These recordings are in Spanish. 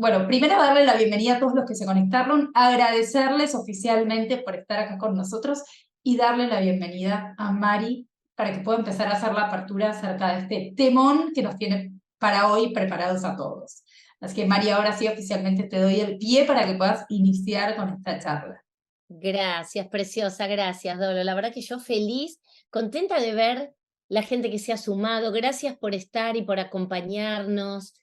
Bueno, primero darle la bienvenida a todos los que se conectaron, agradecerles oficialmente por estar acá con nosotros y darle la bienvenida a Mari para que pueda empezar a hacer la apertura acerca de este temón que nos tiene para hoy preparados a todos. Así que Mari, ahora sí oficialmente te doy el pie para que puedas iniciar con esta charla. Gracias, preciosa, gracias, Dolo. La verdad que yo feliz, contenta de ver la gente que se ha sumado. Gracias por estar y por acompañarnos.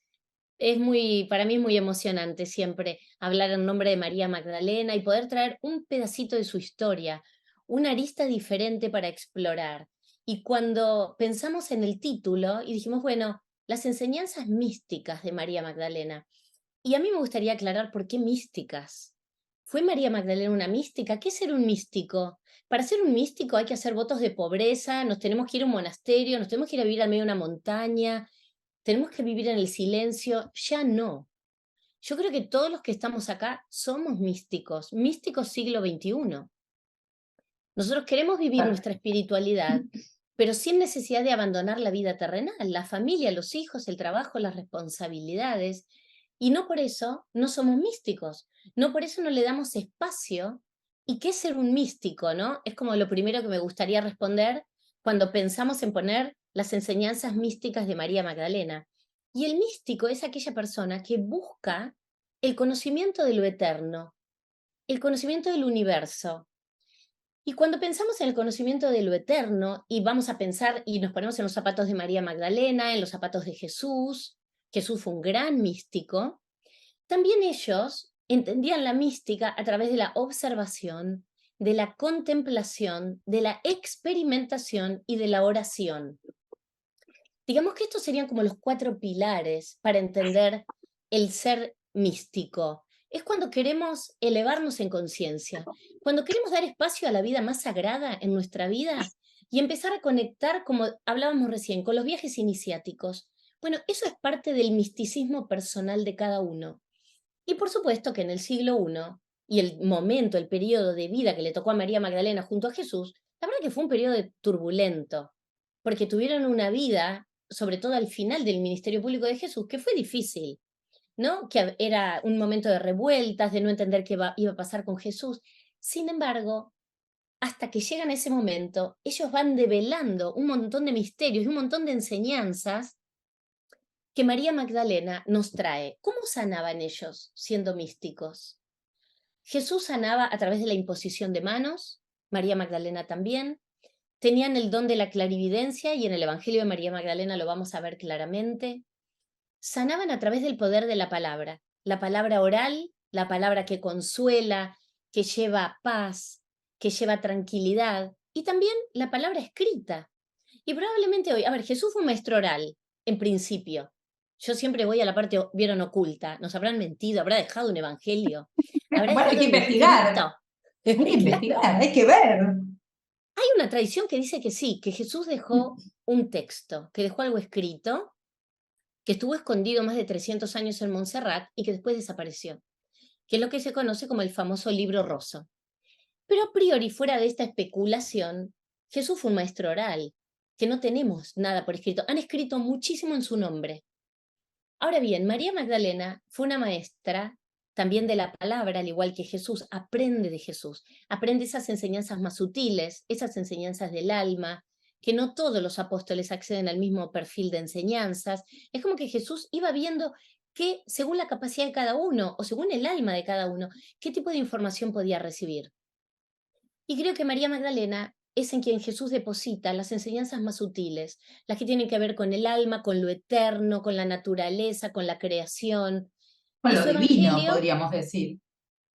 Para mí es muy emocionante siempre hablar en nombre de María Magdalena y poder traer un pedacito de su historia, una arista diferente para explorar. Y cuando pensamos en el título y dijimos, bueno, las enseñanzas místicas de María Magdalena, y a mí me gustaría aclarar por qué místicas. ¿Fue María Magdalena una mística? ¿Qué es ser un místico? Para ser un místico hay que hacer votos de pobreza, nos tenemos que ir a un monasterio, nos tenemos que ir a vivir al medio de una montaña, tenemos que vivir en el silencio. Ya no. Yo creo que todos los que estamos acá somos místicos, místicos siglo XXI. Nosotros queremos vivir nuestra espiritualidad, pero sin necesidad de abandonar la vida terrenal, la familia, los hijos, el trabajo, las responsabilidades. Y no por eso no somos místicos, no por eso no le damos espacio. ¿Y qué es ser un místico, no? Es como lo primero que me gustaría responder cuando pensamos en poner las enseñanzas místicas de María Magdalena. Y el místico es aquella persona que busca el conocimiento de lo eterno, el conocimiento del universo. Y cuando pensamos en el conocimiento de lo eterno y vamos a pensar y nos ponemos en los zapatos de María Magdalena, en los zapatos de Jesús, Jesús fue un gran místico, también ellos entendían la mística a través de la observación, de la contemplación, de la experimentación y de la oración. Digamos que estos serían como los 4 pilares para entender el ser místico. Es cuando queremos elevarnos en conciencia, cuando queremos dar espacio a la vida más sagrada en nuestra vida y empezar a conectar, como hablábamos recién, con los viajes iniciáticos. Bueno, eso es parte del misticismo personal de cada uno. Y por supuesto que en el siglo I y el momento, el periodo de vida que le tocó a María Magdalena junto a Jesús, la verdad que fue un periodo turbulento, porque tuvieron una vida, sobre todo al final del ministerio público de Jesús, que fue difícil, ¿no? Que era un momento de revueltas, de no entender qué iba a pasar con Jesús. Sin embargo, hasta que llegan a ese momento, ellos van develando un montón de misterios y un montón de enseñanzas que María Magdalena nos trae. ¿Cómo sanaban ellos siendo místicos? Jesús sanaba a través de la imposición de manos, María Magdalena también. Tenían el don de la clarividencia y en el Evangelio de María Magdalena lo vamos a ver claramente. Sanaban a través del poder de la palabra oral, la palabra que consuela, que lleva paz, que lleva tranquilidad, y también la palabra escrita. Y probablemente hoy, a ver, Jesús fue un maestro oral, en principio. Yo siempre voy a la parte, vieron, oculta. Nos habrán mentido, habrá dejado un evangelio, habrá Bueno, hay dejado que algo investigar, escrito. hay que Claro. investigar, hay que ver. Hay una tradición que dice que sí, que Jesús dejó un texto, que dejó algo escrito, que estuvo escondido más de 300 años en Montserrat y que después desapareció, que es lo que se conoce como el famoso libro rosa. Pero a priori, fuera de esta especulación, Jesús fue un maestro oral, que no tenemos nada por escrito. Han escrito muchísimo en su nombre. Ahora bien, María Magdalena fue una maestra también de la palabra, al igual que Jesús, aprende de Jesús, aprende esas enseñanzas más sutiles, esas enseñanzas del alma, que no todos los apóstoles acceden al mismo perfil de enseñanzas. Es como que Jesús iba viendo que, según la capacidad de cada uno o según el alma de cada uno, qué tipo de información podía recibir. Y creo que María Magdalena es en quien Jesús deposita las enseñanzas más sutiles, las que tienen que ver con el alma, con lo eterno, con la naturaleza, con la creación. Con Y lo su divino, evangelio, podríamos decir.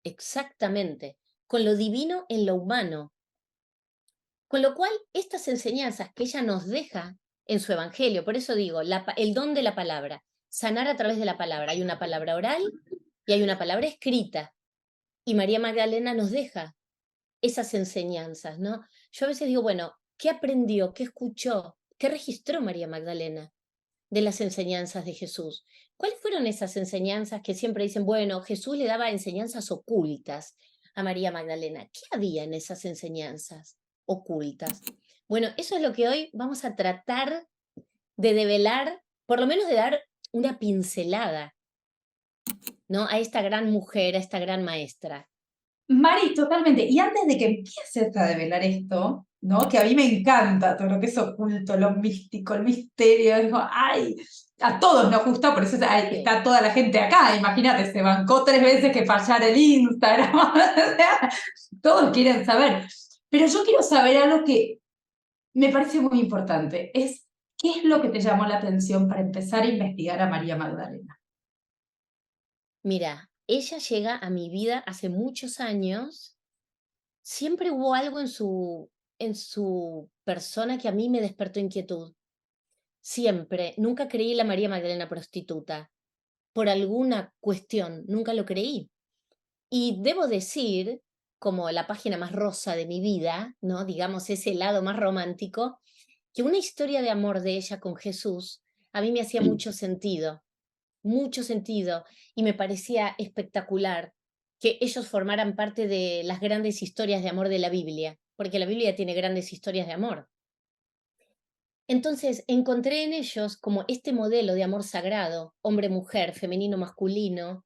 exactamente, con lo divino en lo humano. Con lo cual, estas enseñanzas que ella nos deja en su evangelio, por eso digo, el don de la palabra, sanar a través de la palabra. Hay una palabra oral y hay una palabra escrita. Y María Magdalena nos deja esas enseñanzas, ¿no? Yo a veces digo, bueno, ¿qué aprendió, qué escuchó, qué registró María Magdalena de las enseñanzas de Jesús? ¿Cuáles fueron esas enseñanzas que siempre dicen, bueno, Jesús le daba enseñanzas ocultas a María Magdalena? ¿Qué había en esas enseñanzas ocultas? Bueno, eso es lo que hoy vamos a tratar de develar, por lo menos de dar una pincelada. ¿no? A esta gran mujer, a esta gran maestra. Mari, totalmente. Y antes de que empieces a develar esto, ¿no? Que a mí me encanta todo lo que es oculto, lo místico, el misterio. Digo, ay, a todos nos gusta, por eso Sí. está toda la gente acá. Imagínate, se bancó 3 veces que fallara el Instagram. O sea, todos quieren saber. Pero yo quiero saber algo que me parece muy importante. Es, ¿qué es lo que te llamó la atención para empezar a investigar a María Magdalena? Mira, ella llega a mi vida hace muchos años. Siempre hubo algo en su persona que a mí me despertó inquietud. Siempre. Nunca creí la María Magdalena prostituta. Por alguna cuestión, nunca lo creí. Y debo decir, como la página más rosa de mi vida, ¿no? Digamos, ese lado más romántico, que una historia de amor de ella con Jesús a mí me hacía mucho sentido, y me parecía espectacular que ellos formaran parte de las grandes historias de amor de la Biblia, porque la Biblia tiene grandes historias de amor. Entonces, encontré en ellos como este modelo de amor sagrado, hombre-mujer, femenino-masculino,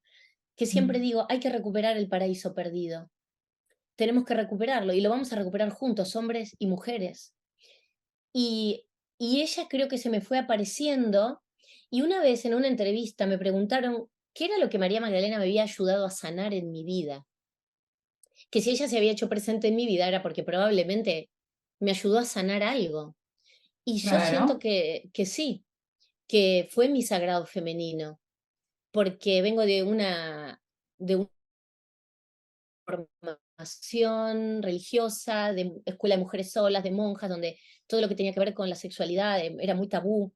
que siempre digo, hay que recuperar el paraíso perdido. Tenemos que recuperarlo y lo vamos a recuperar juntos, hombres y mujeres. Y, y ella creo que se me fue apareciendo, y una vez en una entrevista me preguntaron qué era lo que María Magdalena me había ayudado a sanar en mi vida. Que si ella se había hecho presente en mi vida era porque probablemente me ayudó a sanar algo. Y yo siento Claro. que sí, que fue mi sagrado femenino, porque vengo de una formación religiosa, de escuela de mujeres solas, de monjas, donde todo lo que tenía que ver con la sexualidad era muy tabú.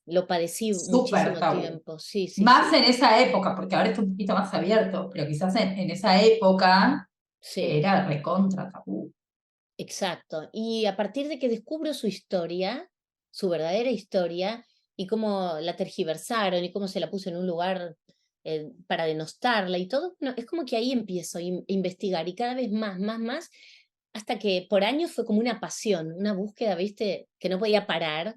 Lo padecí Súper muchísimo tabú. tiempo, sí, sí, Más sí, en esa época, porque ahora está un poquito más abierto, pero quizás en esa época sí, era recontra tabú. exacto. Y a partir de que descubro su historia, su verdadera historia, y cómo la tergiversaron y cómo se la puso en un lugar para denostarla y todo, bueno, es como que ahí empiezo a investigar y cada vez más, más, más, hasta que por años fue como una pasión, una búsqueda, viste, que no podía parar.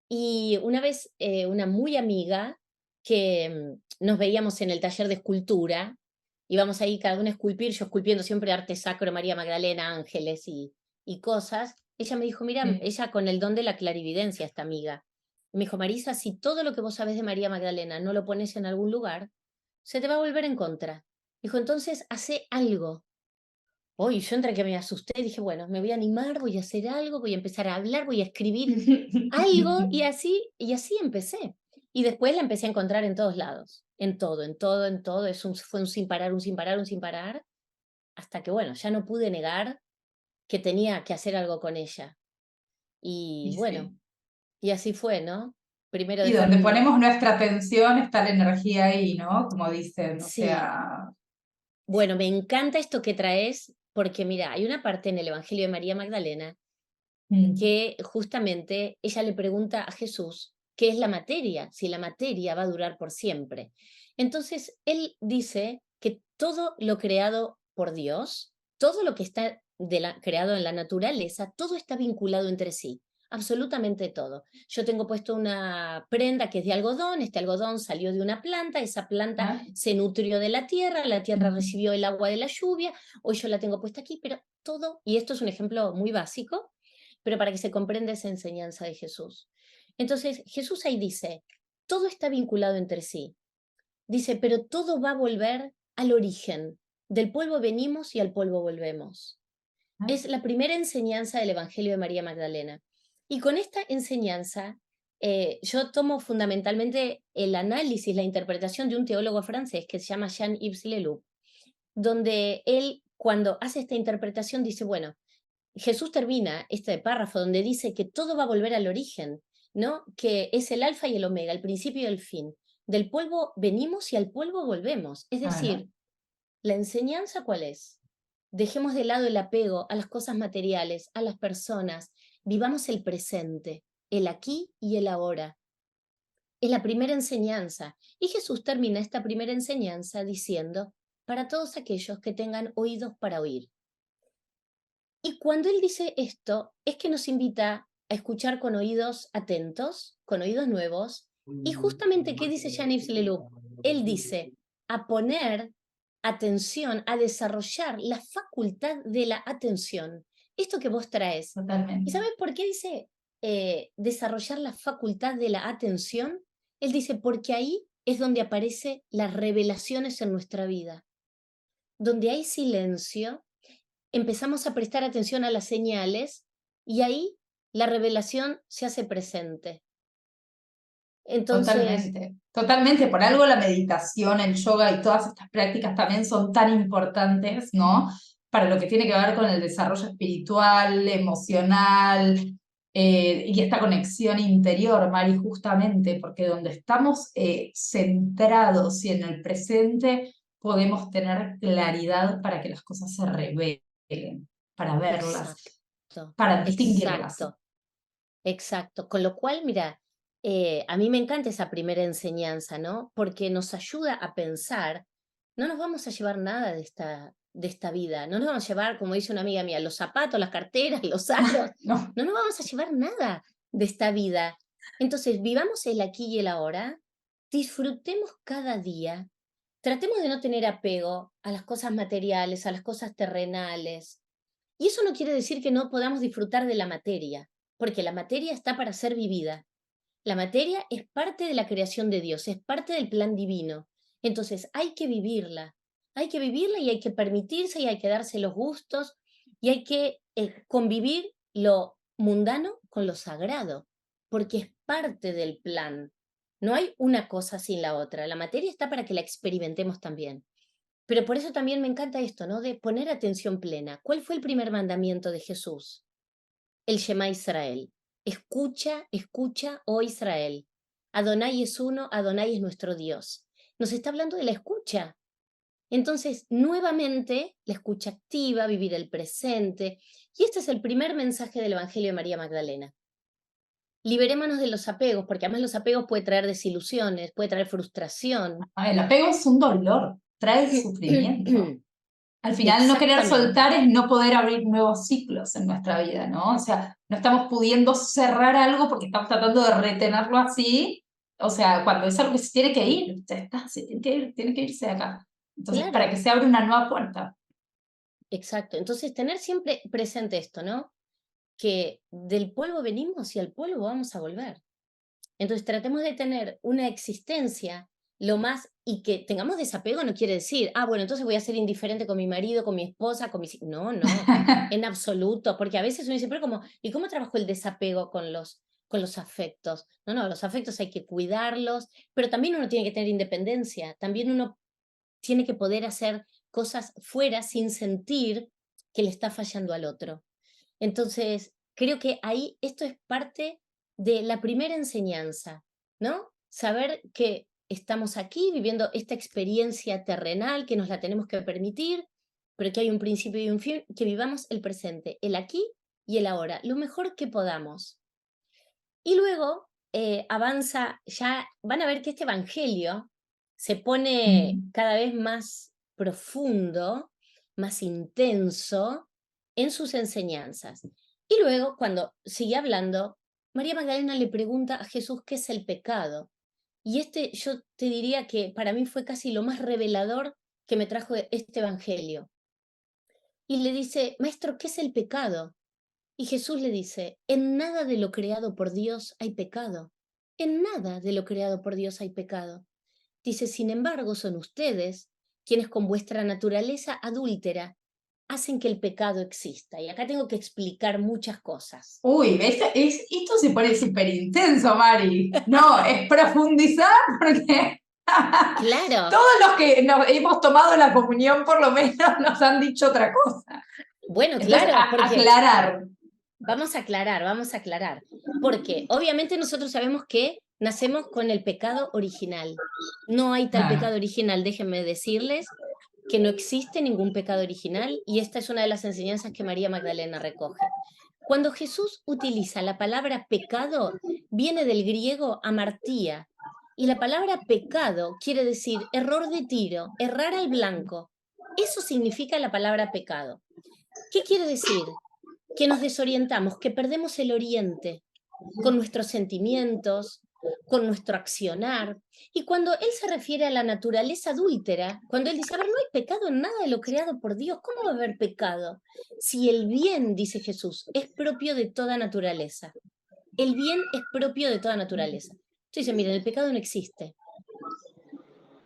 Y una vez, una muy amiga que nos veíamos en el taller de escultura, íbamos ahí cada uno a esculpir, yo esculpiendo siempre arte sacro, María Magdalena, ángeles y cosas. Ella me dijo, mira, Sí. ella con el don de la clarividencia, esta amiga, me dijo, Marisa, si todo lo que vos sabés de María Magdalena no lo pones en algún lugar, se te va a volver en contra. Dijo, entonces hace algo. Hoy yo entre que me asusté, dije, bueno, me voy a animar, voy a hacer algo, voy a empezar a hablar, voy a escribir algo, y así empecé. Y después la empecé a encontrar en todos lados, en todo, en todo, en todo. Fue un sin parar, un sin parar, un sin parar, hasta que, bueno, ya no pude negar que tenía que hacer algo con ella. Y Y bueno, sí. y así fue, ¿no? Primero Y dejar donde un... ponemos nuestra atención está la energía ahí, ¿no? Como dicen, o Sí, sea, bueno, me encanta esto que traes, porque mira, hay una parte en el Evangelio de María Magdalena mm, que justamente ella le pregunta a Jesús qué es la materia, si la materia va a durar por siempre. Entonces, él dice que todo lo creado por Dios, todo lo que está creado en la naturaleza, todo está vinculado entre sí, absolutamente todo. Yo tengo puesto una prenda que es de algodón, este algodón salió de una planta, esa planta ¿ah? se nutrió de la tierra recibió el agua de la lluvia, hoy yo la tengo puesta aquí, pero todo, y esto es un ejemplo muy básico, pero para que se comprenda esa enseñanza de Jesús. Entonces, Jesús ahí dice, todo está vinculado entre sí. Dice, pero todo va a volver al origen. Del polvo venimos y al polvo volvemos. ¿Ah? Es la primera enseñanza del Evangelio de María Magdalena. Y con esta enseñanza, yo tomo fundamentalmente el análisis, la interpretación de un teólogo francés que se llama Jean-Yves Leloup, donde él, cuando hace esta interpretación, dice, bueno, Jesús termina este párrafo donde dice que todo va a volver al origen, ¿no? Que es el alfa y el omega, el principio y el fin. Del polvo venimos y al polvo volvemos. Es Claro, decir, ¿la enseñanza cuál es? Dejemos de lado el apego a las cosas materiales, a las personas. Vivamos el presente, el aquí y el ahora. Es la primera enseñanza. Y Jesús termina esta primera enseñanza diciendo, para todos aquellos que tengan oídos para oír. Y cuando él dice esto, es que nos invita a escuchar con oídos atentos, con oídos nuevos. Y justamente, ¿qué dice Jean-Yves Leloup? Él dice, a poner atención, a desarrollar la facultad de la atención. Esto que vos traes. Totalmente. ¿Y sabes por qué dice desarrollar la facultad de la atención? Él dice, porque ahí es donde aparecen las revelaciones en nuestra vida. Donde hay silencio, empezamos a prestar atención a las señales y ahí la revelación se hace presente. Entonces, Totalmente, totalmente. Por algo la meditación, el yoga y todas estas prácticas también son tan importantes, ¿no? Para lo que tiene que ver con el desarrollo espiritual, emocional, y esta conexión interior, Mari, justamente, porque donde estamos centrados y en el presente, podemos tener claridad para que las cosas se revelen, para verlas, exacto, para distinguirlas. exacto. Exacto, con lo cual, mira, a mí me encanta esa primera enseñanza, ¿no? Porque nos ayuda a pensar, no nos vamos a llevar nada de esta vida, no nos vamos a llevar, como dice una amiga mía, los zapatos, las carteras, los aros, No, no nos vamos a llevar nada de esta vida. Entonces, vivamos el aquí y el ahora, disfrutemos cada día, tratemos de no tener apego a las cosas materiales, a las cosas terrenales. Y eso no quiere decir que no podamos disfrutar de la materia, porque la materia está para ser vivida. La materia es parte de la creación de Dios, es parte del plan divino. Entonces hay que vivirla y hay que permitirse y hay que darse los gustos y hay que convivir lo mundano con lo sagrado, porque es parte del plan. No hay una cosa sin la otra. La materia está para que la experimentemos también. Pero por eso también me encanta esto, ¿no? De poner atención plena. ¿Cuál fue el primer mandamiento de Jesús? El Shema Israel. Escucha, escucha, oh Israel. Adonai es uno, Adonai es nuestro Dios. Nos está hablando de la escucha. Entonces, nuevamente, la escucha activa, vivir el presente. Y este es el primer mensaje del Evangelio de María Magdalena. Liberémonos de los apegos, porque además los apegos pueden traer desilusiones, puede traer frustración. el apego es un dolor, trae sufrimiento. Al final, no querer Exactamente. soltar es no poder abrir nuevos ciclos en nuestra vida, ¿no? O sea, no estamos pudiendo cerrar algo porque estamos tratando de retenerlo así. O sea, cuando es algo que se tiene que ir, ya está, se tiene que irse de acá. Entonces, para que Claro, se abra una nueva puerta. exacto. Entonces, tener siempre presente esto, ¿no? Que del polvo venimos y al polvo vamos a volver. Entonces, tratemos de tener una existencia lo más, y que tengamos desapego no quiere decir, bueno, entonces voy a ser indiferente con mi marido, con mi esposa, con mis... No, no, en absoluto, porque a veces uno dice, pero ¿cómo? ¿Y cómo trabajo el desapego con los afectos? No, no, los afectos hay que cuidarlos, pero también uno tiene que tener independencia, también uno tiene que poder hacer cosas fuera sin sentir que le está fallando al otro. Entonces, creo que ahí esto es parte de la primera enseñanza, ¿no? Saber que estamos aquí viviendo esta experiencia terrenal, que nos la tenemos que permitir, pero que hay un principio y un fin, que vivamos el presente, el aquí y el ahora, lo mejor que podamos. Y luego avanza, ya van a ver que este evangelio se pone Mm. cada vez más profundo, más intenso en sus enseñanzas. Y luego, cuando sigue hablando, María Magdalena le pregunta a Jesús qué es el pecado. Y yo te diría que para mí fue casi lo más revelador que me trajo este evangelio. Y le dice, maestro, ¿qué es el pecado? Y Jesús le dice, en nada de lo creado por Dios hay pecado. En nada de lo creado por Dios hay pecado. Dice, sin embargo, son ustedes quienes con vuestra naturaleza adúltera hacen que el pecado exista. Y acá tengo que explicar muchas cosas. Uy, ¿ves? Esto se pone súper intenso, Mari. No, es profundizar porque Claro, todos los que hemos tomado la comunión por lo menos nos han dicho otra cosa. bueno, Entonces, claro, porque aclarar. vamos a aclarar. Porque obviamente nosotros sabemos que nacemos con el pecado original. No hay tal Claro. pecado original, déjenme decirles que no existe ningún pecado original y esta es una de las enseñanzas que María Magdalena recoge. Cuando Jesús utiliza la palabra pecado, viene del griego amartía y la palabra pecado quiere decir error de tiro, errar al blanco. Eso significa la palabra pecado. ¿Qué quiere decir? Que nos desorientamos, que perdemos el oriente con nuestros sentimientos, con nuestro accionar. Y cuando él se refiere a la naturaleza adúltera, cuando él dice, a ver, no hay pecado en nada de lo creado por Dios, ¿cómo va a haber pecado? Si el bien, dice Jesús, es propio de toda naturaleza. El bien es propio de toda naturaleza. Entonces dice, miren, el pecado no existe.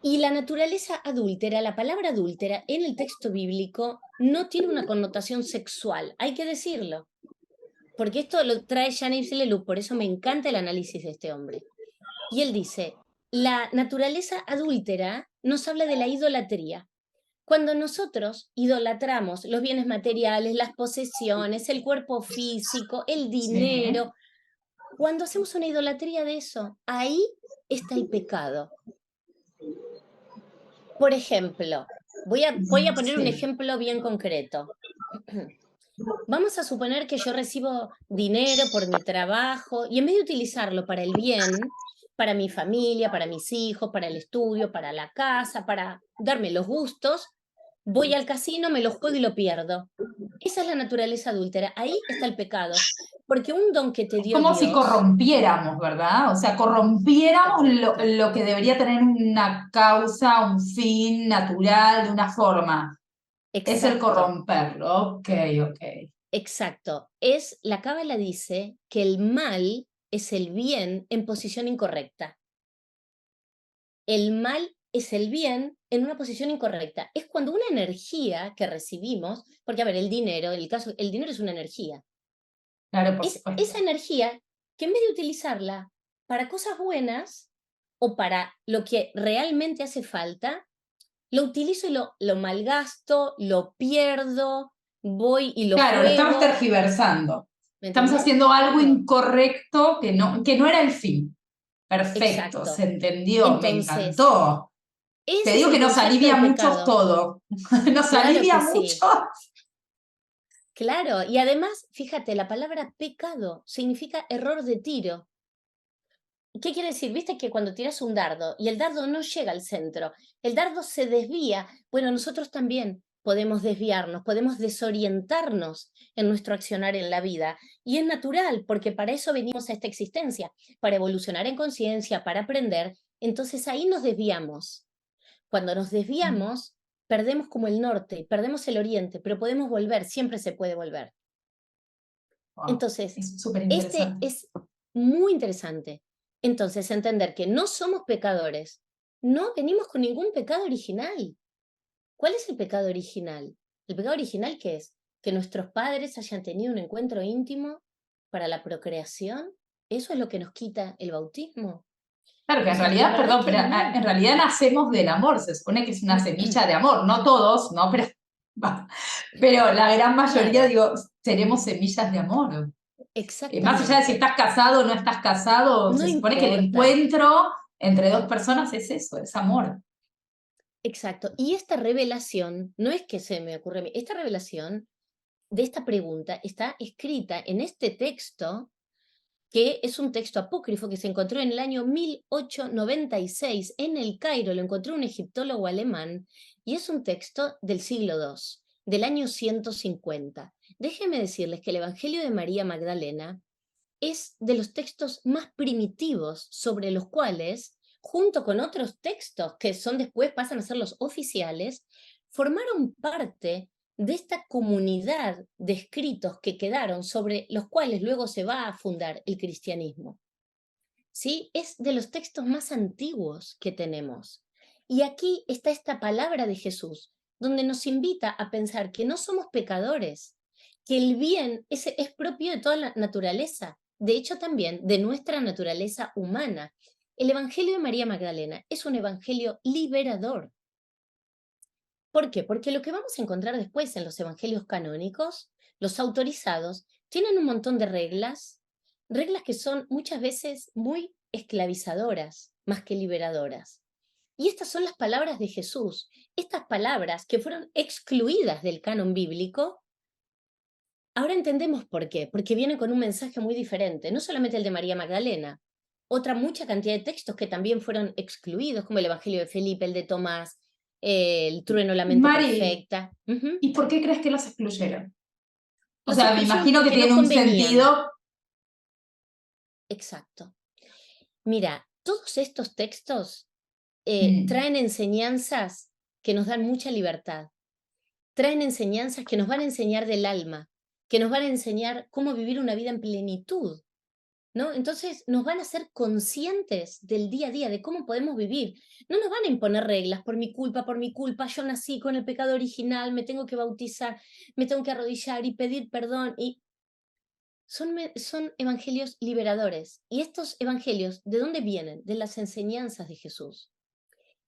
Y la naturaleza adúltera, la palabra adúltera en el texto bíblico no tiene una connotación sexual, hay que decirlo. Porque esto lo trae Jean-Yves Leloup, por eso me encanta el análisis de este hombre. Y él dice, la naturaleza adúltera nos habla de la idolatría. Cuando nosotros idolatramos los bienes materiales, las posesiones, el cuerpo físico, el dinero, cuando hacemos una idolatría de eso, ahí está el pecado. Por ejemplo, voy a poner un ejemplo bien concreto. Vamos a suponer que yo recibo dinero por mi trabajo y en vez de utilizarlo para el bien, para mi familia, para mis hijos, para el estudio, para la casa, para darme los gustos, voy al casino, me lo juego y lo pierdo. Esa es la naturaleza adúltera. Ahí está el pecado. Porque un don que te dio Como si Dios, corrompiéramos, ¿verdad? O sea, corrompiéramos lo que debería tener una causa, un fin natural, de una forma. Es el exacto, corromperlo. Ok, ok. exacto. La Cábala dice que el mal es el bien en posición incorrecta. El mal es el bien en una posición incorrecta. Es cuando una energía que recibimos, porque a ver, el dinero, el dinero es una energía. Claro, por Es supuesto. esa energía que en vez de utilizarla para cosas buenas o para lo que realmente hace falta, lo utilizo y lo malgasto, lo pierdo, voy y lo Claro, lo estamos juego. tergiversando. ¿Me Estamos entendés? haciendo algo Claro, incorrecto que no era el fin. Perfecto, se exacto. entendió, me Entonces, encantó. Te ese es digo el que nos concepto de alivia mucho pecado. todo. Nos Claro alivia que mucho. sí. Claro, y además, fíjate, la palabra pecado significa error de tiro. ¿Qué quiere decir? Viste que cuando tiras un dardo y el dardo no llega al centro, el dardo se desvía. Bueno, nosotros también podemos desviarnos, podemos desorientarnos en nuestro accionar en la vida. Y es natural, porque para eso venimos a esta existencia, para evolucionar en conciencia, para aprender. Entonces ahí nos desviamos. Cuando nos desviamos, perdemos como el norte, perdemos el oriente, pero podemos volver, siempre se puede volver. Wow, Entonces, es súper este interesante. es muy interesante. Entonces, entender que no somos pecadores, no venimos con ningún pecado original. ¿Cuál es el pecado original? ¿El pecado original qué es? Que nuestros padres hayan tenido un encuentro íntimo para la procreación. ¿Eso es lo que nos quita el bautismo? Claro que O en sea, la realidad, verdad perdón, que pero no. en realidad nacemos del amor, se supone que es una semilla de amor, no todos, ¿no? Pero, pero la gran mayoría, Claro, digo, seremos semillas de amor. Más allá de si exactamente. estás casado o no estás casado, No se supone que el importa. encuentro entre dos personas es eso, es amor. Exacto. Y esta revelación, no es que se me ocurre a mí, esta revelación de esta pregunta está escrita en este texto, que es un texto apócrifo que se encontró en el año 1896 en el Cairo, lo encontró un egiptólogo alemán, y es un texto del siglo II, del año 150. Déjenme decirles que el Evangelio de María Magdalena es de los textos más primitivos sobre los cuales, junto con otros textos que son después pasan a ser los oficiales, formaron parte de esta comunidad de escritos que quedaron sobre los cuales luego se va a fundar el cristianismo. ¿Sí? Es de los textos más antiguos que tenemos. Y aquí está esta palabra de Jesús, donde nos invita a pensar que no somos pecadores, que el bien es propio de toda la naturaleza, de hecho también de nuestra naturaleza humana. El Evangelio de María Magdalena es un evangelio liberador. ¿Por qué? Porque lo que vamos a encontrar después en los evangelios canónicos, los autorizados, tienen un montón de reglas, reglas que son muchas veces muy esclavizadoras más que liberadoras. Y estas son las palabras de Jesús, estas palabras que fueron excluidas del canon bíblico. Ahora entendemos por qué, porque vienen con un mensaje muy diferente, no solamente el de María Magdalena, otra mucha cantidad de textos que también fueron excluidos, como el Evangelio de Felipe, el de Tomás, el trueno, la mente Mari, perfecta. Ujú. ¿y por qué crees que los excluyeron? O Los sea, me excluyeron imagino que porque no tiene un convenían. sentido. Exacto. Mira, todos estos textos Mm. traen enseñanzas que nos dan mucha libertad, traen enseñanzas que nos van a enseñar del alma, que nos van a enseñar cómo vivir una vida en plenitud, ¿no? Entonces nos van a hacer conscientes del día a día, de cómo podemos vivir. No nos van a imponer reglas por mi culpa, yo nací con el pecado original, me tengo que bautizar, me tengo que arrodillar y pedir perdón. Y son evangelios liberadores. ¿Y estos evangelios de dónde vienen? De las enseñanzas de Jesús.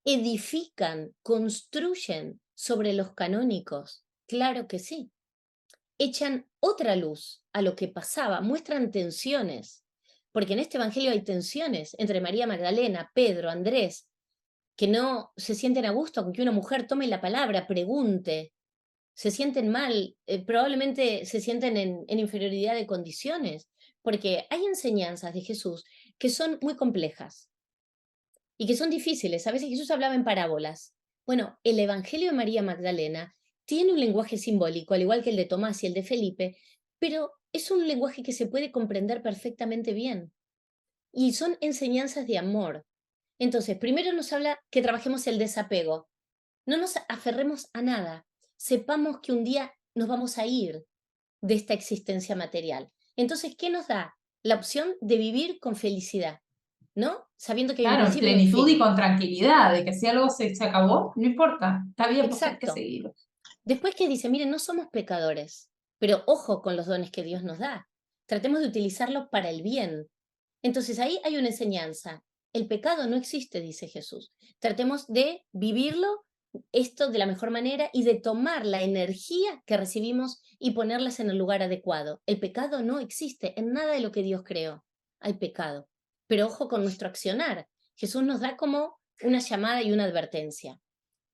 ¿Edifican, construyen sobre los canónicos? Claro que sí. Echan otra luz a lo que pasaba, muestran tensiones, porque en este evangelio hay tensiones entre María Magdalena, Pedro, Andrés, que no se sienten a gusto con que una mujer tome la palabra, pregunte, se sienten mal, probablemente se sienten en inferioridad de condiciones, porque hay enseñanzas de Jesús que son muy complejas y que son difíciles. A veces Jesús hablaba en parábolas. Bueno, el Evangelio de María Magdalena tiene un lenguaje simbólico, al igual que el de Tomás y el de Felipe, pero es un lenguaje que se puede comprender perfectamente bien. Y son enseñanzas de amor. Entonces, primero nos habla que trabajemos el desapego. No nos aferremos a nada. Sepamos que un día nos vamos a ir de esta existencia material. Entonces, ¿qué nos da? La opción de vivir con felicidad, ¿no? Sabiendo que hay un Claro, en principio y un plenitud y fin. con tranquilidad, de que si algo se acabó, no importa, está bien, pues hay que Exacto. seguir. Después que dice, miren, no somos pecadores, pero ojo con los dones que Dios nos da. Tratemos de utilizarlos para el bien. Entonces ahí hay una enseñanza. El pecado no existe, dice Jesús. Tratemos de vivirlo esto de la mejor manera y de tomar la energía que recibimos y ponerlas en el lugar adecuado. El pecado no existe en nada de lo que Dios creó. Hay pecado. Pero ojo con nuestro accionar. Jesús nos da como una llamada y una advertencia.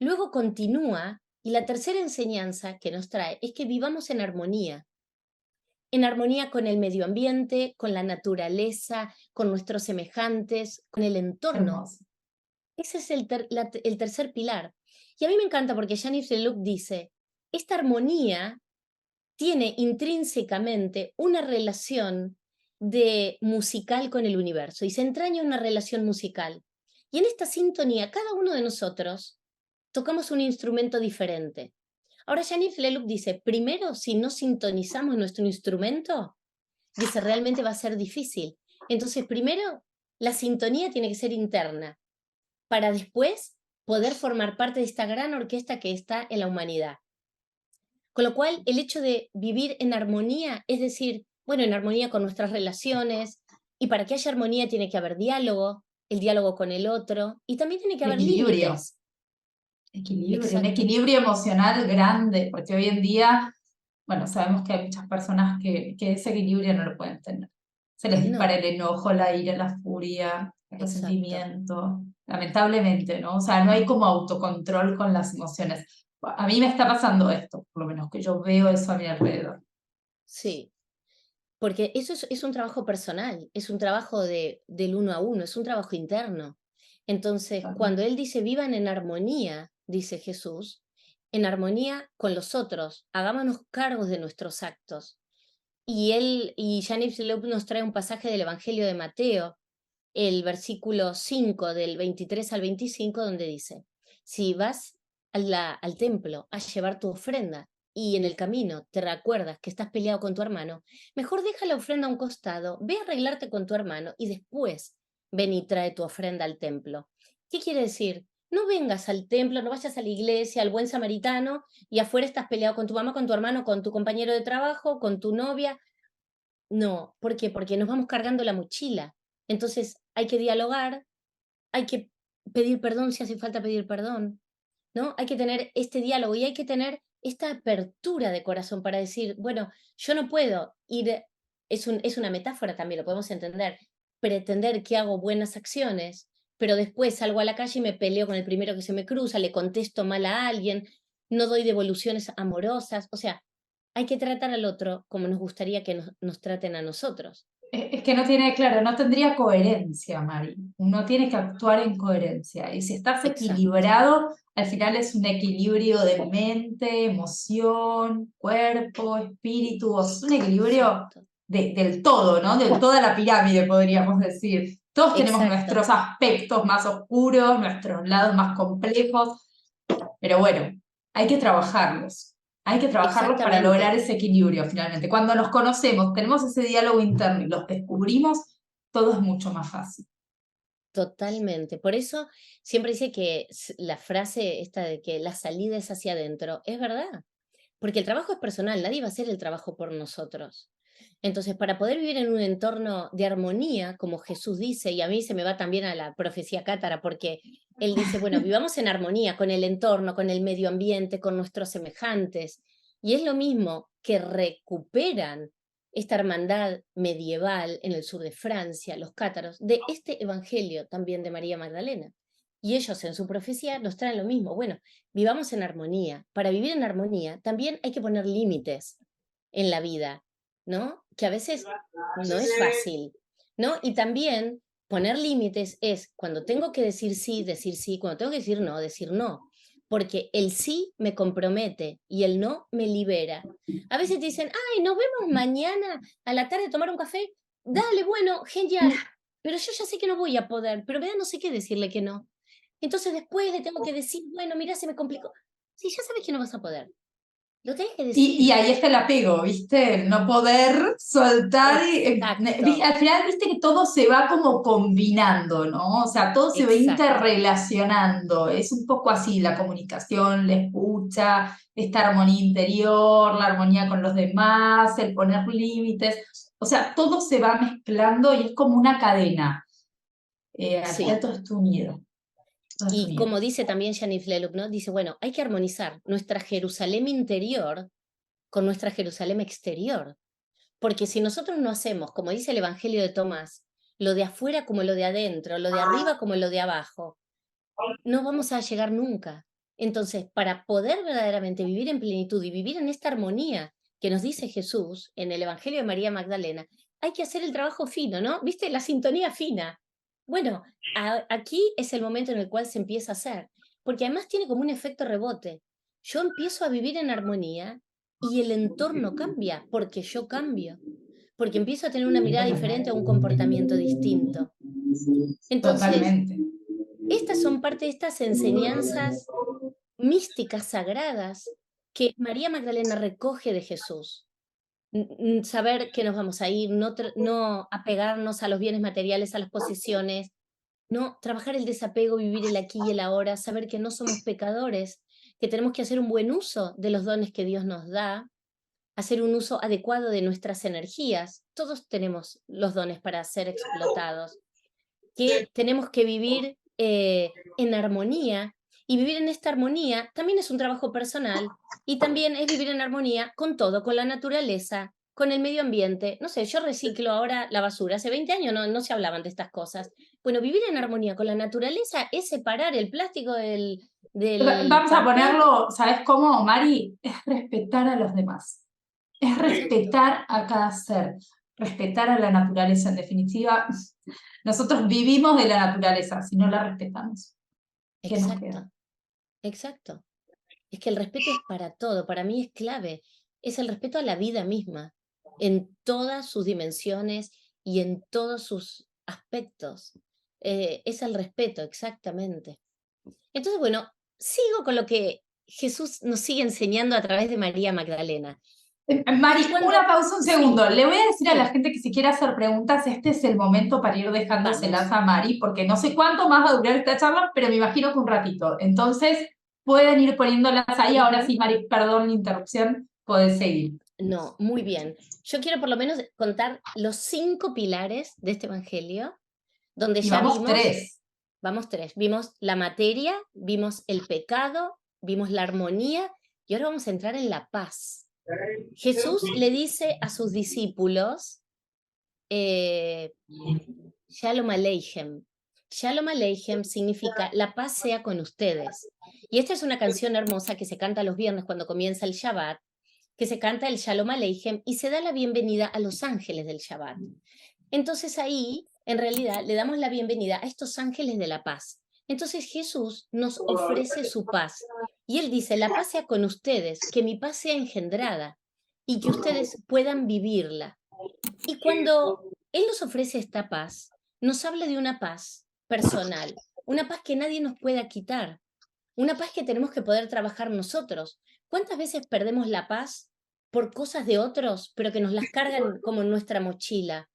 Luego continúa y la tercera enseñanza que nos trae es que vivamos en armonía con el medio ambiente, con la naturaleza, con nuestros semejantes, con el entorno. Hermoso. Ese es el tercer pilar. Y a mí me encanta porque Jean-Yves Leloup dice, esta armonía tiene intrínsecamente una relación de musical con el universo y se entraña una relación musical. Y en esta sintonía, cada uno de nosotros tocamos un instrumento diferente. Ahora, Jean-Yves Leloup dice, primero, si no sintonizamos nuestro instrumento, dice, realmente va a ser difícil. Entonces, primero, la sintonía tiene que ser interna, para después poder formar parte de esta gran orquesta que está en la humanidad. Con lo cual, el hecho de vivir en armonía, es decir, bueno, en armonía con nuestras relaciones, y para que haya armonía tiene que haber diálogo, el diálogo con el otro, y también tiene que haber Equilibrio, límites. un Exacto. equilibrio emocional grande, porque hoy en día, bueno, sabemos que hay muchas personas que ese equilibrio no lo pueden tener. Se les dispara No, el enojo, la ira, la furia, el exacto. resentimiento, lamentablemente, ¿no? O sea, no hay como autocontrol con las emociones. A mí me está pasando esto, por lo menos que yo veo eso a mi alrededor. Sí, porque eso es un trabajo personal, es un trabajo del uno a uno, es un trabajo interno. Entonces, cuando él dice vivan en armonía, dice Jesús, en armonía con los otros, hagámonos cargos de nuestros actos. Y Jean-Yves Leloup nos trae un pasaje del Evangelio de Mateo, el versículo 5 del 23 al 25, donde dice, si vas al templo a llevar tu ofrenda y en el camino te recuerdas que estás peleado con tu hermano, mejor deja la ofrenda a un costado, ve a arreglarte con tu hermano y después ven y trae tu ofrenda al templo. ¿Qué quiere decir? No vengas al templo, no vayas a la iglesia, al buen samaritano, y afuera estás peleado con tu mamá, con tu hermano, con tu compañero de trabajo, con tu novia. No, ¿por qué? Porque nos vamos cargando la mochila. Entonces hay que dialogar, hay que pedir perdón si hace falta pedir perdón, ¿no? Hay que tener este diálogo y hay que tener esta apertura de corazón para decir, bueno, yo no puedo ir, es una metáfora también, lo podemos entender, pretender que hago buenas acciones, pero después salgo a la calle y me peleo con el primero que se me cruza, le contesto mal a alguien, no doy devoluciones amorosas, o sea, hay que tratar al otro como nos gustaría que nos traten a nosotros. Es que no tiene, claro, no tendría coherencia, Mari. Uno tiene que actuar en coherencia. Y si estás Exacto, equilibrado, al final es un equilibrio de mente, emoción, cuerpo, espíritu, es un equilibrio exacto. del todo, ¿no? De toda la pirámide, podríamos decir. Todos tenemos Exacto. nuestros aspectos más oscuros, nuestros lados más complejos, pero bueno, hay que trabajarlos. Hay que trabajarlos para Exactamente. lograr ese equilibrio finalmente. Cuando nos conocemos, tenemos ese diálogo interno y los descubrimos, todo es mucho más fácil. Totalmente. Por eso siempre dice que la frase esta de que la salida es hacia adentro, es verdad. Porque el trabajo es personal, nadie va a hacer el trabajo por nosotros. Entonces, para poder vivir en un entorno de armonía, como Jesús dice, y a mí se me va también a la profecía cátara, porque él dice, bueno, vivamos en armonía con el entorno, con el medio ambiente, con nuestros semejantes. Y es lo mismo que recuperan esta hermandad medieval en el sur de Francia, los cátaros, de este evangelio también de María Magdalena. Y ellos en su profecía nos traen lo mismo. Bueno, vivamos en armonía. Para vivir en armonía también hay que poner límites en la vida, ¿no? Que a veces no es fácil, ¿no? Y también poner límites es cuando tengo que decir sí, cuando tengo que decir no, porque el sí me compromete y el no me libera. A veces te dicen, ay, nos vemos mañana a la tarde a tomar un café. Dale, bueno, genial, pero yo ya sé que no voy a poder, pero vea, no sé qué decirle que no. Entonces después le tengo que decir, bueno, mira, se me complicó. Si ya sabes que no vas a poder, lo tenés que Y decir. ahí está el apego, ¿viste? El no poder soltar. Exacto, Al final, viste que todo se va como combinando, ¿no? O sea, todo se va exacto. interrelacionando. Es un poco así la comunicación, la escucha, esta armonía interior, la armonía con los demás, el poner límites. O sea, todo se va mezclando y es como una cadena. Al final Sí. todo está unido. Todo está Y unido. como dice también Janis Leloup, ¿no? Dice, bueno, hay que armonizar nuestra Jerusalén interior con nuestra Jerusalén exterior. Porque si nosotros no hacemos, como dice el Evangelio de Tomás, lo de afuera como lo de adentro, lo de arriba como lo de abajo, no vamos a llegar nunca. Entonces, para poder verdaderamente vivir en plenitud y vivir en esta armonía que nos dice Jesús en el Evangelio de María Magdalena, hay que hacer el trabajo fino, ¿no? ¿Viste? La sintonía fina. Bueno, aquí es el momento en el cual se empieza a hacer, porque además tiene como un efecto rebote. Yo empiezo a vivir en armonía y el entorno cambia, porque yo cambio, porque empiezo a tener una mirada diferente a un comportamiento distinto. Entonces, Totalmente. estas son parte de estas enseñanzas místicas sagradas que María Magdalena recoge de Jesús. Saber que nos vamos a ir, no apegarnos a los bienes materiales, a las posesiones, no trabajar el desapego, vivir el aquí y el ahora, saber que no somos pecadores, que tenemos que hacer un buen uso de los dones que Dios nos da, hacer un uso adecuado de nuestras energías. Todos tenemos los dones para ser explotados, que tenemos que vivir en armonía, y vivir en esta armonía también es un trabajo personal y también es vivir en armonía con todo, con la naturaleza, con el medio ambiente. No sé, yo reciclo ahora la basura. Hace 20 años no se hablaban de estas cosas. Bueno, vivir en armonía con la naturaleza es separar el plástico del Vamos a papel. ponerlo, ¿sabes cómo, Mari? Es respetar a los demás. Es respetar a cada ser, respetar a la naturaleza. En definitiva, nosotros vivimos de la naturaleza. Si no la respetamos, ¿qué nos queda? Exacto, exacto. Es que el respeto es para todo, para mí es clave. Es el respeto a la vida misma, en todas sus dimensiones y en todos sus aspectos. Es el respeto, exactamente. Entonces, bueno, sigo con lo que Jesús nos sigue enseñando a través de María Magdalena. Y Mari, cuando, una pausa, un sí, segundo. Le voy a decir a la sí, gente que si quiere hacer preguntas, este es el momento para ir dejándoselas vamos, a Mari, porque no sé cuánto más va a durar esta charla, pero me imagino que un ratito. Entonces, pueden ir poniéndolas ahí. Ahora ujú. sí, Mari, perdón la interrupción, podés seguir. No, muy bien. Yo quiero por lo menos contar los 5 pilares de este evangelio, donde Y ya vamos vimos. tres. Vamos 3. Vimos la materia, vimos el pecado, vimos la armonía y ahora vamos a entrar en la paz. Jesús le dice a sus discípulos, eh, Shalom Aleichem. Shalom Aleichem significa la paz sea con ustedes. Y esta es una canción hermosa que se canta los viernes cuando comienza el Shabbat, que se canta el Shalom Aleichem y se da la bienvenida a los ángeles del Shabbat. Entonces ahí, en realidad, le damos la bienvenida a estos ángeles de la paz. Entonces Jesús nos ofrece su paz. Y él dice, la paz sea con ustedes, que mi paz sea engendrada y que ustedes puedan vivirla. Y cuando él nos ofrece esta paz, nos habla de una paz personal, una paz que nadie nos pueda quitar, una paz que tenemos que poder trabajar nosotros. ¿Cuántas veces perdemos la paz por cosas de otros, pero que nos las cargan como en nuestra mochila?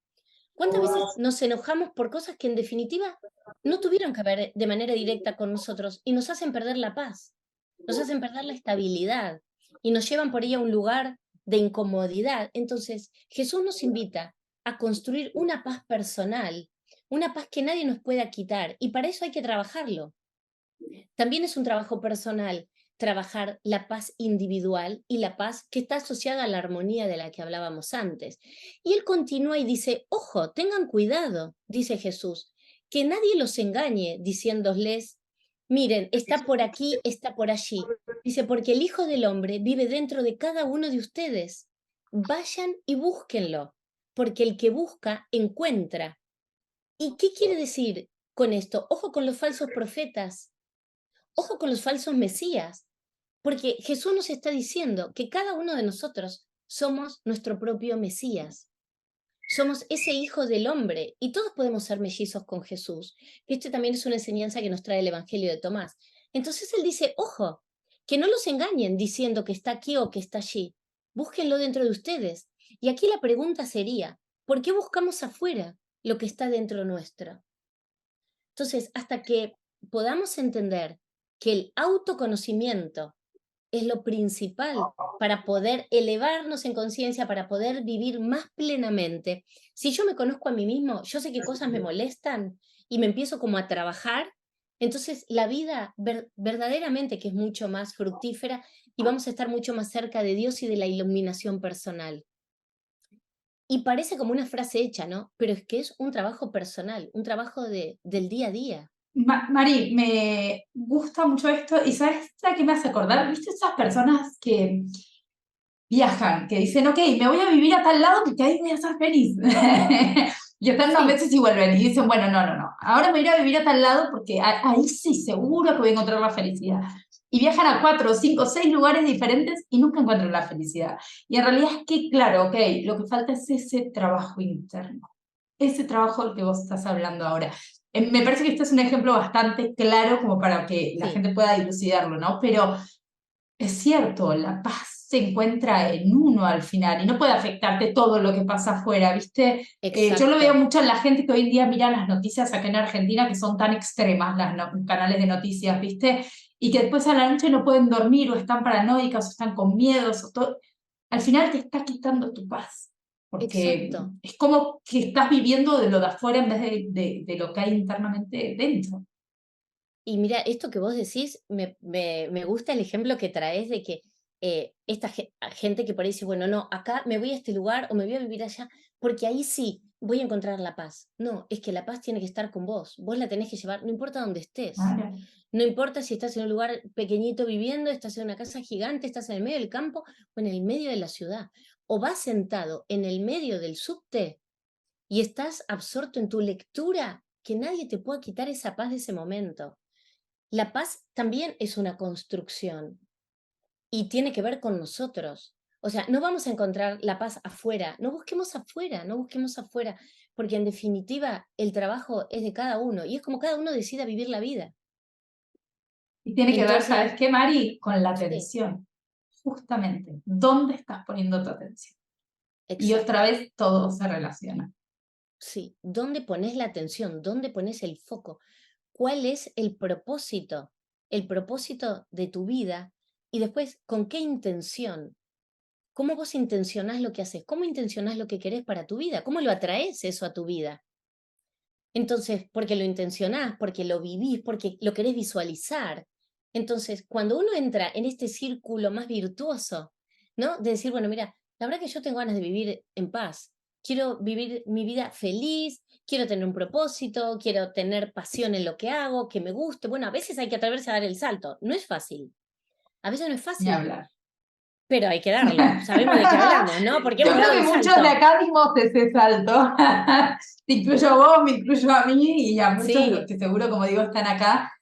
¿Cuántas veces nos enojamos por cosas que en definitiva no tuvieron que ver de manera directa con nosotros y nos hacen perder la paz, nos hacen perder la estabilidad y nos llevan por ahí a un lugar de incomodidad? Entonces, Jesús nos invita a construir una paz personal, una paz que nadie nos pueda quitar, y para eso hay que trabajarlo. También es un trabajo personal trabajar la paz individual y la paz que está asociada a la armonía de la que hablábamos antes. Y él continúa y dice, ojo, tengan cuidado, dice Jesús, que nadie los engañe diciéndoles, miren, está por aquí, está por allí. Dice, porque el Hijo del Hombre vive dentro de cada uno de ustedes. Vayan y búsquenlo, porque el que busca, encuentra. ¿Y qué quiere decir con esto? Ojo con los falsos profetas. Ojo con los falsos mesías, porque Jesús nos está diciendo que cada uno de nosotros somos nuestro propio Mesías, somos ese hijo del hombre y todos podemos ser mellizos con Jesús. Esto también es una enseñanza que nos trae el Evangelio de Tomás. Entonces él dice, ojo, que no los engañen diciendo que está aquí o que está allí, búsquenlo dentro de ustedes. Y aquí la pregunta sería, ¿por qué buscamos afuera lo que está dentro nuestro? Entonces, hasta que podamos entender que el autoconocimiento es lo principal para poder elevarnos en conciencia, para poder vivir más plenamente. Si yo me conozco a mí mismo, yo sé qué cosas me molestan y me empiezo como a trabajar, entonces la vida verdaderamente que es mucho más fructífera y vamos a estar mucho más cerca de Dios y de la iluminación personal. Y parece como una frase hecha, ¿no? Pero es que es un trabajo personal, un trabajo del día a día. Mari, me gusta mucho esto y ¿sabes a qué me hace acordar? ¿Viste esas personas que viajan, que dicen, ok, me voy a vivir a tal lado porque ahí voy a ser feliz? Y están unos Sí, meses y vuelven y dicen, bueno, no, no, no, ahora me voy a ir a vivir a tal lado porque ahí sí, seguro que voy a encontrar la felicidad. Y viajan a 4, 5, 6 lugares diferentes y nunca encuentran la felicidad. Y en realidad es que, claro, ok, lo que falta es ese trabajo interno, ese trabajo del que vos estás hablando ahora. Me parece que este es un ejemplo bastante claro como para que la sí, gente pueda dilucidarlo, ¿no? Pero es cierto, la paz se encuentra en uno al final y no puede afectarte todo lo que pasa afuera, ¿viste? Yo lo veo exacto, mucho en la gente que hoy en día mira las noticias acá en Argentina que son tan extremas, canales de noticias, ¿viste? Y que después a la noche no pueden dormir o están paranoicas o están con miedos o todo. Al final te está quitando tu paz, porque exacto. es como que estás viviendo de lo de afuera en vez de lo que hay internamente dentro. Y mira, esto que vos decís, me gusta el ejemplo que traes de que esta gente que por ahí dice, bueno, no, acá me voy a este lugar o me voy a vivir allá, porque ahí sí voy a encontrar la paz. No, es que la paz tiene que estar con vos la tenés que llevar, no importa dónde estés. Claro. No importa si estás en un lugar pequeñito viviendo, estás en una casa gigante, estás en el medio del campo o en el medio de la ciudad. O vas sentado en el medio del subte y estás absorto en tu lectura, que nadie te pueda quitar esa paz de ese momento. La paz también es una construcción y tiene que ver con nosotros. O sea, no vamos a encontrar la paz afuera, no busquemos afuera, no busquemos afuera, porque en definitiva el trabajo es de cada uno y es como cada uno decida vivir la vida. Y tiene que ver, Entonces, ¿sabes qué, Mari? Con la sí, atención. Justamente, ¿dónde estás poniendo tu atención? Y otra exacto, vez todo se relaciona. sí. ¿Dónde pones la atención? ¿Dónde pones el foco? ¿Cuál es el propósito? El propósito de tu vida y después, ¿con qué intención? ¿Cómo vos intencionás lo que haces? ¿Cómo intencionás lo que querés para tu vida? ¿Cómo lo atraes eso a tu vida? Entonces, porque lo intencionás, porque lo vivís, porque lo querés visualizar. Entonces, cuando uno entra en este círculo más virtuoso, ¿no? De decir, bueno, mira, la verdad que yo tengo ganas de vivir en paz. Quiero vivir mi vida feliz, quiero tener un propósito, quiero tener pasión en lo que hago, que me guste. Bueno, a veces hay que atreverse a dar el salto. No es fácil. A veces no es Ni fácil, hablar. pero hay que darlo. Sabemos de qué hablamos, ¿no? Porque Yo hemos creo dado que el muchos de salto. acá dimos ese salto. Te incluyo a vos, me incluyo a mí y a muchos de los Sí, que seguro, como digo, están acá.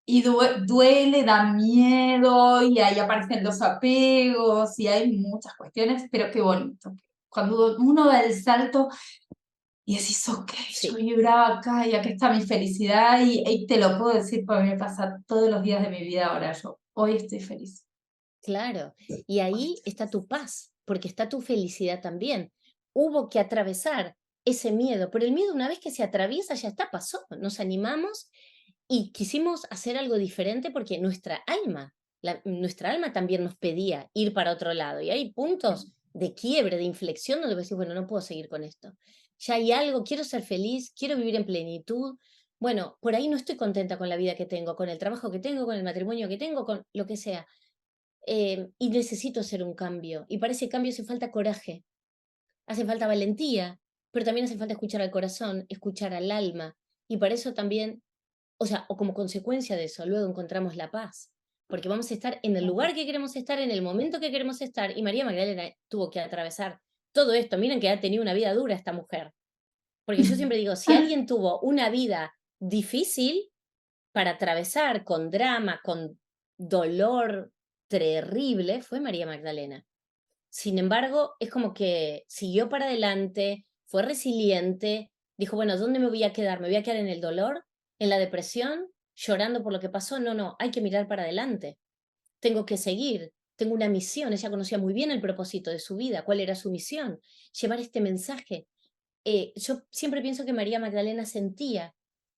Y duele, da miedo, y ahí aparecen los apegos, y hay muchas cuestiones, pero qué bonito. Cuando uno da el salto y decís, ok, yo Sí, vibraba acá y acá está mi felicidad y te lo puedo decir porque me pasa todos los días de mi vida ahora. Yo hoy estoy feliz. claro. Y Hoy ahí estoy está feliz. tu paz, porque está tu felicidad también. Hubo que atravesar ese miedo, pero el miedo una vez que se atraviesa ya está, pasó. Nos animamos y quisimos hacer algo diferente porque nuestra alma también nos pedía ir para otro lado. Y hay puntos de quiebre, de inflexión donde decís, bueno, no puedo seguir con esto. Ya hay algo, quiero ser feliz, quiero vivir en plenitud. Bueno, por ahí no estoy contenta con la vida que tengo, con el trabajo que tengo, con el matrimonio que tengo, con lo que sea. Y necesito hacer un cambio. Y para ese cambio hace falta coraje, hace falta valentía, pero también hace falta escuchar al corazón, escuchar al alma. Y para eso también, o sea, o como consecuencia de eso, luego encontramos la paz. Porque vamos a estar en el lugar que queremos estar, en el momento que queremos estar. Y María Magdalena tuvo que atravesar todo esto. Miren que ha tenido una vida dura esta mujer. Porque yo siempre digo, si alguien tuvo una vida difícil para atravesar con drama, con dolor terrible, fue María Magdalena. Sin embargo, es como que siguió para adelante, fue resiliente, dijo, bueno, ¿dónde me voy a quedar? ¿Me voy a quedar en el dolor? ¿En la depresión? ¿Llorando por lo que pasó? No, no, hay que mirar para adelante. Tengo que seguir, tengo una misión. Ella conocía muy bien el propósito de su vida, cuál era su misión, llevar este mensaje. Yo siempre pienso que María Magdalena sentía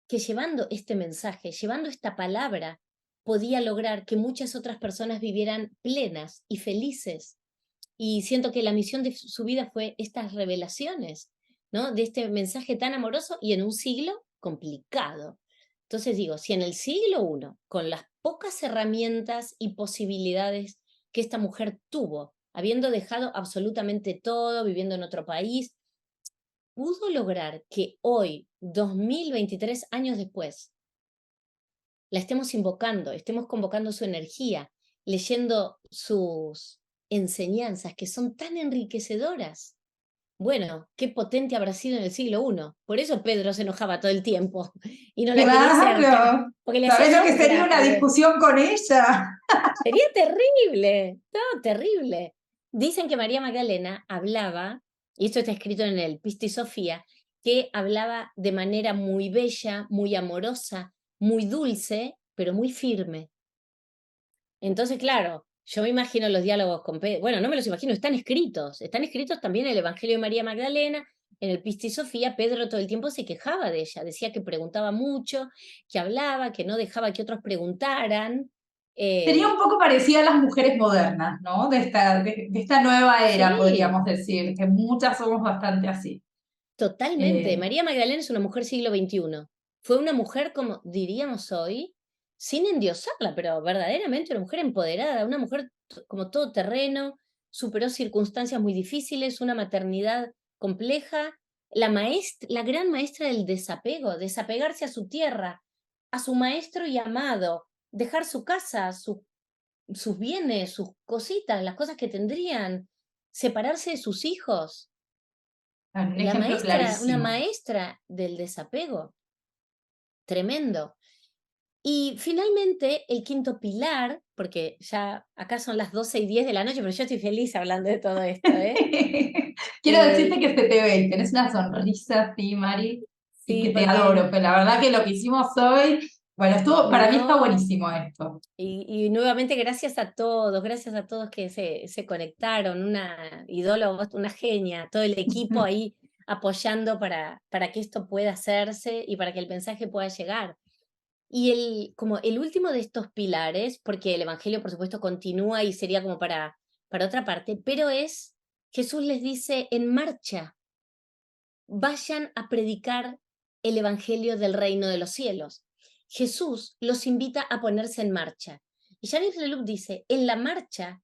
que llevando este mensaje, llevando esta palabra, podía lograr que muchas otras personas vivieran plenas y felices. Y siento que la misión de su vida fue estas revelaciones, ¿no? De este mensaje tan amoroso y en un siglo complicado. Entonces digo, si en el siglo I, con las pocas herramientas y posibilidades que esta mujer tuvo, habiendo dejado absolutamente todo, viviendo en otro país, pudo lograr que hoy, 2023 años después, la estemos invocando, estemos convocando su energía, leyendo sus enseñanzas que son tan enriquecedoras. Bueno, qué potente habrá sido en el siglo I. Por eso Pedro se enojaba todo el tiempo y no la quería cerca, Claro. porque le hacía ¿Sabés lo que sería sombra, una tal vez. discusión con ella? Sería terrible, no, terrible. Dicen que María Magdalena hablaba, y esto está escrito en el Pista y Sofía, que hablaba de manera muy bella, muy amorosa, muy dulce, pero muy firme. Entonces, claro, yo me imagino los diálogos con Pedro, bueno, no me los imagino, están escritos también en el Evangelio de María Magdalena, en el Pista y Sofía. Pedro todo el tiempo se quejaba de ella, decía que preguntaba mucho, que hablaba, que no dejaba que otros preguntaran. Sería un Eh, poco parecida a las mujeres modernas, ¿no? De esta nueva era, sí, podríamos decir, que muchas somos bastante así. totalmente. Eh, María Magdalena es una mujer siglo XXI. Fue una mujer, como diríamos hoy, sin endiosarla, pero verdaderamente una mujer empoderada, una mujer como todo terreno, superó circunstancias muy difíciles, una maternidad compleja, la gran maestra del desapego, desapegarse a su tierra, a su maestro y amado, dejar su casa, sus bienes, sus cositas, las cosas que tendrían, separarse de sus hijos. un ejemplo Una clarísimo. maestra del desapego, tremendo. Y finalmente, el quinto pilar, porque ya acá son las 12:10 de la noche, pero yo estoy feliz hablando de todo esto, ¿eh? Quiero decirte que El, se te ve y tenés una sonrisa así, Mari, y sí, que te adoro, porque pero la verdad que lo que hicimos hoy, bueno, para mí está no, buenísimo esto. y nuevamente gracias a todos que se conectaron, una idóloga, una genia, todo el equipo ahí apoyando para que esto pueda hacerse y para que el mensaje pueda llegar. Y como el último de estos pilares, porque el Evangelio, por supuesto, continúa y sería como para otra parte, pero Jesús les dice, en marcha, vayan a predicar el Evangelio del reino de los cielos. Jesús los invita a ponerse en marcha. Y Jean Leloup dice, en la marcha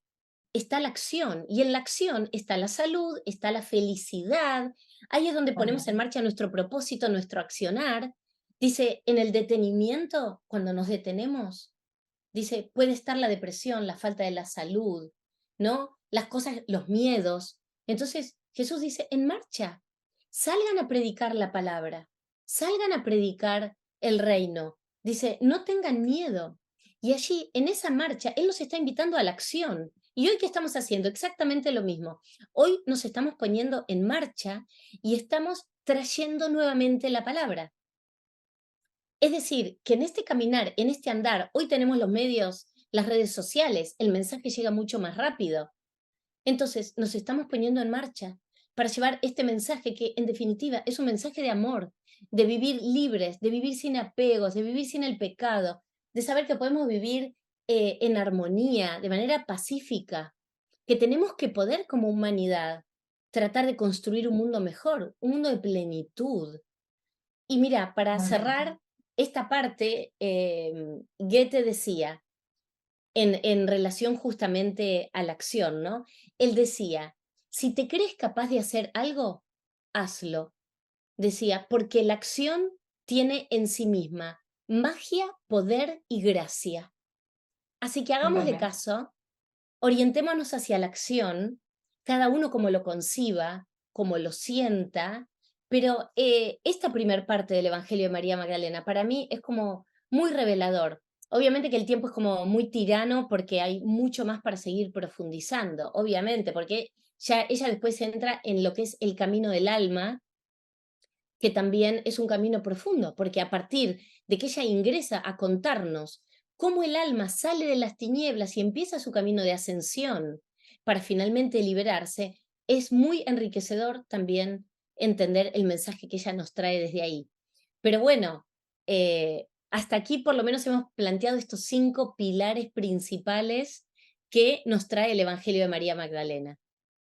está la acción, y en la acción está la salud, está la felicidad, ahí es donde ponemos en Bueno, marcha nuestro propósito, nuestro accionar. Dice, en el detenimiento, cuando nos detenemos, dice, puede estar la depresión, la falta de la salud, ¿no? Las cosas, los miedos. Entonces Jesús dice, en marcha, salgan a predicar la palabra, salgan a predicar el reino. Dice, no tengan miedo. Y allí, en esa marcha, Él nos está invitando a la acción. Y hoy, ¿qué estamos haciendo? Exactamente lo mismo. Hoy nos estamos poniendo en marcha y estamos trayendo nuevamente la palabra. Es decir, que en este caminar, en este andar, hoy tenemos los medios, las redes sociales, el mensaje llega mucho más rápido. Entonces, nos estamos poniendo en marcha para llevar este mensaje que, en definitiva, es un mensaje de amor, de vivir libres, de vivir sin apegos, de vivir sin el pecado, de saber que podemos vivir en armonía, de manera pacífica, que tenemos que poder como humanidad tratar de construir un mundo mejor, un mundo de plenitud. Y mira, para Totalmente. cerrar esta parte, Goethe decía, en relación justamente a la acción, ¿no? Él decía, si te crees capaz de hacer algo, hazlo. Decía, porque la acción tiene en sí misma magia, poder y gracia. Así que hagámosle Totalmente. caso, orientémonos hacia la acción, cada uno como lo conciba, como lo sienta, pero esta primer parte del Evangelio de María Magdalena para mí es como muy revelador. Obviamente que el tiempo es como muy tirano porque hay mucho más para seguir profundizando, obviamente, porque ya ella después entra en lo que es el camino del alma, que también es un camino profundo, porque a partir de que ella ingresa a contarnos cómo el alma sale de las tinieblas y empieza su camino de ascensión para finalmente liberarse, es muy enriquecedor también entender el mensaje que ella nos trae desde ahí. Pero bueno, hasta aquí por lo menos hemos planteado estos 5 pilares principales que nos trae el Evangelio de María Magdalena.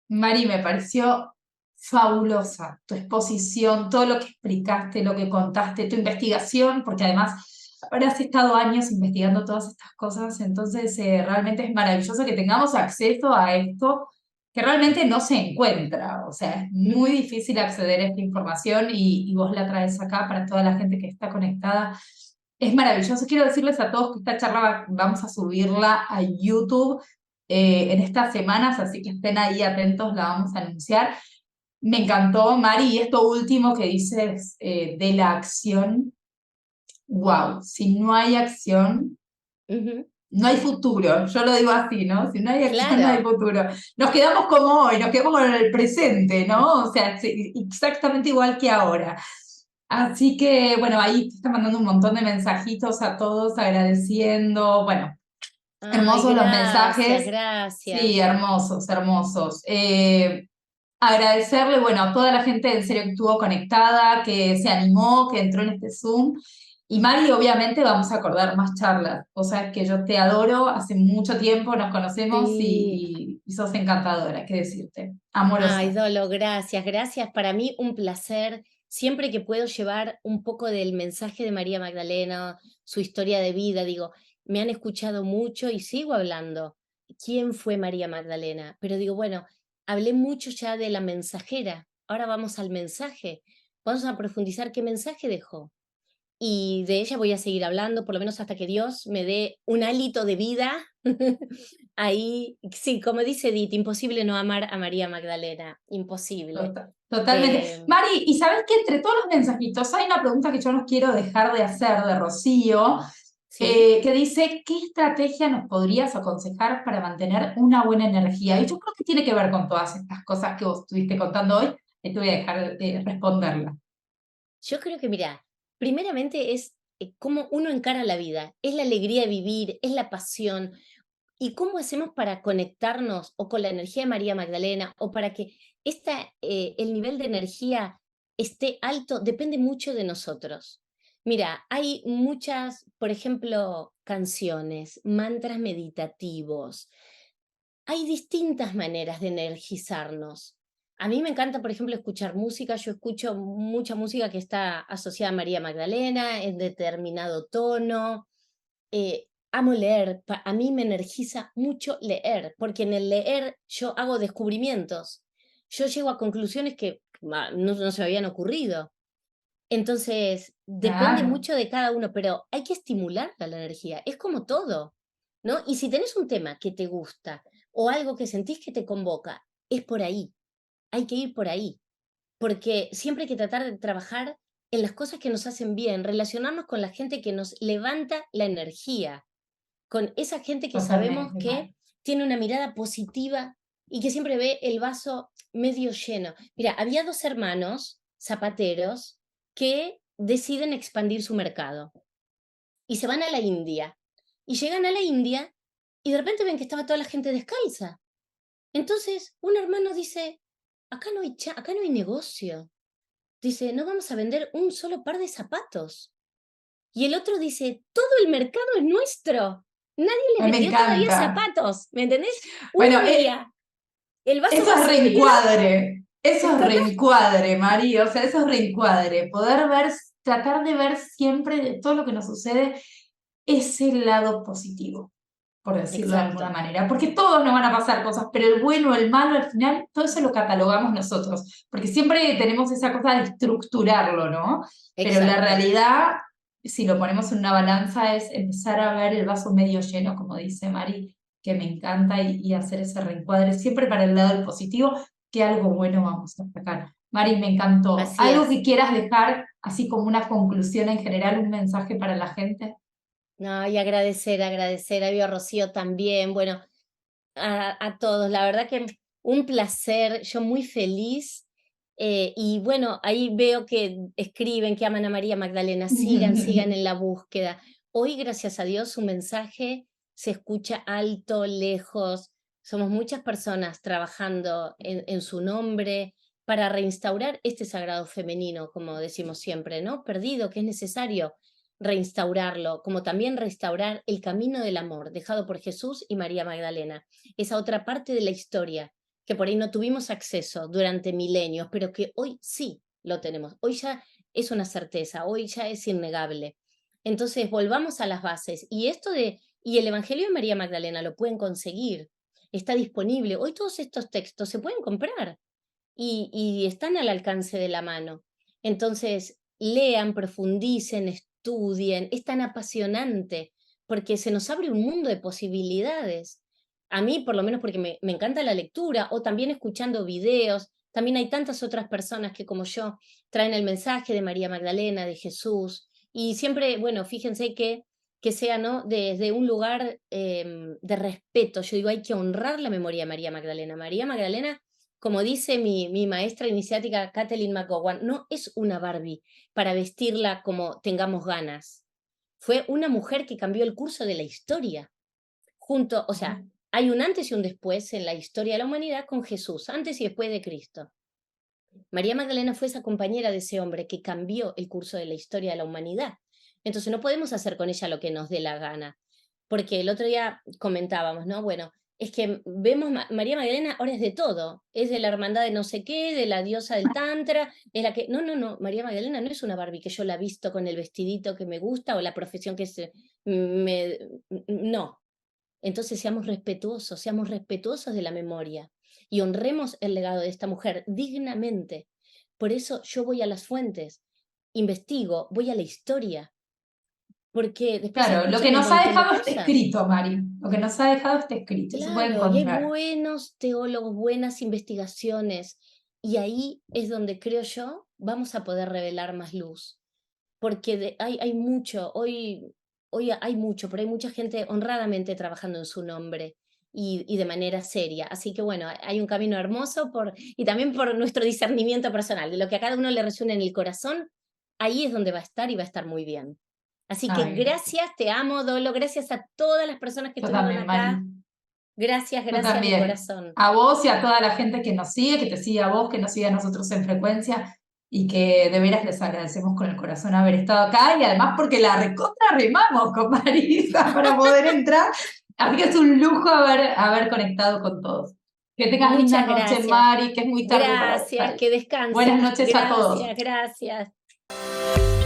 Mari, me pareció fabulosa tu exposición, todo lo que explicaste, lo que contaste, tu investigación, porque además habrás estado años investigando todas estas cosas, entonces realmente es maravilloso que tengamos acceso a esto que realmente no se encuentra, o sea, es muy Ujú. difícil acceder a esta información y vos la traes acá para toda la gente que está conectada. Es maravilloso. Quiero decirles a todos que esta charla vamos a subirla a YouTube en estas semanas, así que estén ahí atentos, la vamos a anunciar. Me encantó, Mari, y esto último que dices de la acción. Wow, si no hay acción, Ujú. no hay futuro. Yo lo digo así, ¿no? Si no hay acción, no hay Claro. futuro. Nos quedamos como hoy, nos quedamos con el presente, ¿no? O sea, exactamente igual que ahora. Así que, bueno, ahí te está mandando un montón de mensajitos a todos agradeciendo. Bueno, Ay, hermosos los gracias, mensajes. Sí, gracias. hermosos, hermosos. Agradecerle, bueno, a toda la gente en serio que estuvo conectada, que se animó, que entró en este Zoom. Y Mari, obviamente vamos a acordar más charlas. O sea, es que yo te adoro, hace mucho tiempo nos conocemos Sí. y sos encantadora, qué decirte. Ay, Amorosa. Dolo, gracias, gracias. Para mí un placer. Siempre que puedo llevar un poco del mensaje de María Magdalena, su historia de vida, digo, me han escuchado mucho y sigo hablando. ¿Quién fue María Magdalena? Pero digo, bueno, hablé mucho ya de la mensajera. Ahora vamos al mensaje. Vamos a profundizar qué mensaje dejó. Y de ella voy a seguir hablando, por lo menos hasta que Dios me dé un hálito de vida. Ahí, sí, como dice Edith, imposible no amar a María Magdalena, imposible. Totalmente. Eh, Mari, y sabes que entre todos los mensajitos hay una pregunta que yo no quiero dejar de hacer de Rocío, ¿Sí? que dice, ¿qué estrategia nos podrías aconsejar para mantener una buena energía? Y yo creo que tiene que ver con todas estas cosas que vos estuviste contando hoy, y te voy a dejar responderla. Yo creo que, mira, primeramente es cómo uno encara la vida, es la alegría de vivir, es la pasión, y cómo hacemos para conectarnos o con la energía de María Magdalena o para que el nivel de energía esté alto, depende mucho de nosotros. Mira, hay muchas, por ejemplo, canciones, mantras meditativos, hay distintas maneras de energizarnos. A mí me encanta, por ejemplo, escuchar música. Yo escucho mucha música que está asociada a María Magdalena en determinado tono. Amo leer. A mí me energiza mucho leer, porque en el leer yo hago descubrimientos. Yo llego a conclusiones que no se me habían ocurrido. Entonces, depende Claro, mucho de cada uno, pero hay que estimular la energía. Es como todo, ¿no? Y si tenés un tema que te gusta o algo que sentís que te convoca, es por ahí. Hay que ir por ahí, porque siempre hay que tratar de trabajar en las cosas que nos hacen bien, relacionarnos con la gente que nos levanta la energía, con esa gente que sabemos totalmente, que Mari. tiene una mirada positiva y que siempre ve el vaso medio lleno. Mira, había 2 hermanos zapateros que deciden expandir su mercado y se van a la India. Y llegan a la India y de repente ven que estaba toda la gente descalza. Entonces un hermano dice, acá no hay negocio. Dice, no vamos a vender un solo par de zapatos. Y el otro dice, todo el mercado es nuestro. Nadie les Me vendió todavía encanta. zapatos, ¿me entendés? Uno Bueno, veía el vaso eso es vacío y el reencuadre, eso es total. reencuadre, María, o sea, eso es reencuadre, poder ver, tratar de ver siempre de todo lo que nos sucede ese lado positivo, por decirlo de alguna Exacto, manera, porque todos nos van a pasar cosas, pero el bueno, el malo, al final, todo eso lo catalogamos nosotros, porque siempre tenemos esa cosa de estructurarlo, ¿no? Pero la exacto. realidad, si lo ponemos en una balanza, es empezar a ver el vaso medio lleno, como dice Mari, que me encanta, y hacer ese reencuadre, siempre para el lado del positivo, que algo bueno vamos a sacar. Mari, me encantó. Así ¿Algo que es. quieras dejar, así como una conclusión en general, un mensaje para la gente? No, y agradecer a Rocío también, bueno, a todos. La verdad que un placer, yo muy feliz. Y bueno, ahí veo que escriben que aman a María Magdalena. Sigan en la búsqueda. Hoy, gracias a Dios, su mensaje se escucha alto, lejos. Somos muchas personas trabajando en su nombre para reinstaurar este sagrado femenino, como decimos siempre, ¿no? Perdido, que es necesario reinstaurarlo, como también restaurar el camino del amor dejado por Jesús y María Magdalena, esa otra parte de la historia que por ahí no tuvimos acceso durante milenios, pero que hoy sí lo tenemos. Hoy ya es una certeza, hoy ya es innegable. Entonces, volvamos a las bases. Y el Evangelio de María Magdalena lo pueden conseguir, está disponible. Hoy todos estos textos se pueden comprar y están al alcance de la mano. Entonces, lean, profundicen, estudien, es tan apasionante porque se nos abre un mundo de posibilidades. A mí, por lo menos porque me encanta la lectura, o también escuchando videos, también hay tantas otras personas que como yo traen el mensaje de María Magdalena, de Jesús, y siempre, bueno, fíjense que sea, ¿no? Desde un lugar de respeto. Yo digo, hay que honrar la memoria de María Magdalena. María Magdalena, como dice mi maestra iniciática Kathleen McGowan, no es una Barbie para vestirla como tengamos ganas. Fue una mujer que cambió el curso de la historia. O sea, hay un antes y un después en la historia de la humanidad con Jesús, antes y después de Cristo. María Magdalena fue esa compañera de ese hombre que cambió el curso de la historia de la humanidad. Entonces no podemos hacer con ella lo que nos dé la gana. Porque el otro día comentábamos, ¿no? Bueno, es que vemos María Magdalena ahora es de todo, es de la hermandad de no sé qué, de la diosa del tantra, es la que... No, María Magdalena no es una Barbie que yo la he visto con el vestidito que me gusta o la profesión que se... No. Entonces seamos respetuosos de la memoria y honremos el legado de esta mujer dignamente. Por eso yo voy a las fuentes, investigo, voy a la historia, porque después se Claro, lo que escuchan un nos ha montón de dejado está cosas. escrito, Mari. Lo que nos ha dejado está escrito, se puede Claro, y hay encontrar. buenos teólogos, buenas investigaciones, y ahí es donde creo yo vamos a poder revelar más luz, porque hay mucho, hoy hay mucho, pero hay mucha gente honradamente trabajando en su nombre y de manera seria. Así que bueno, hay un camino hermoso y también por nuestro discernimiento personal, de lo que a cada uno le resuena en el corazón, ahí es donde va a estar y va a estar muy bien. Así que Ay, gracias, te amo, Dolo, gracias a todas las personas que yo estuvieron también, Mari. acá. Gracias, Yo gracias de también. corazón. A vos y a toda la gente que nos sigue, que te sigue a vos, que nos sigue a nosotros en frecuencia, y que de veras les agradecemos con el corazón haber estado acá, y además porque la recontra remamos con Marisa para poder entrar. Así que es un lujo haber conectado con todos. Que tengas linda Muchas noche, gracias. Mari, que es muy tarde para Gracias, vos. que descanses. Buenas noches a todos. Gracias, gracias.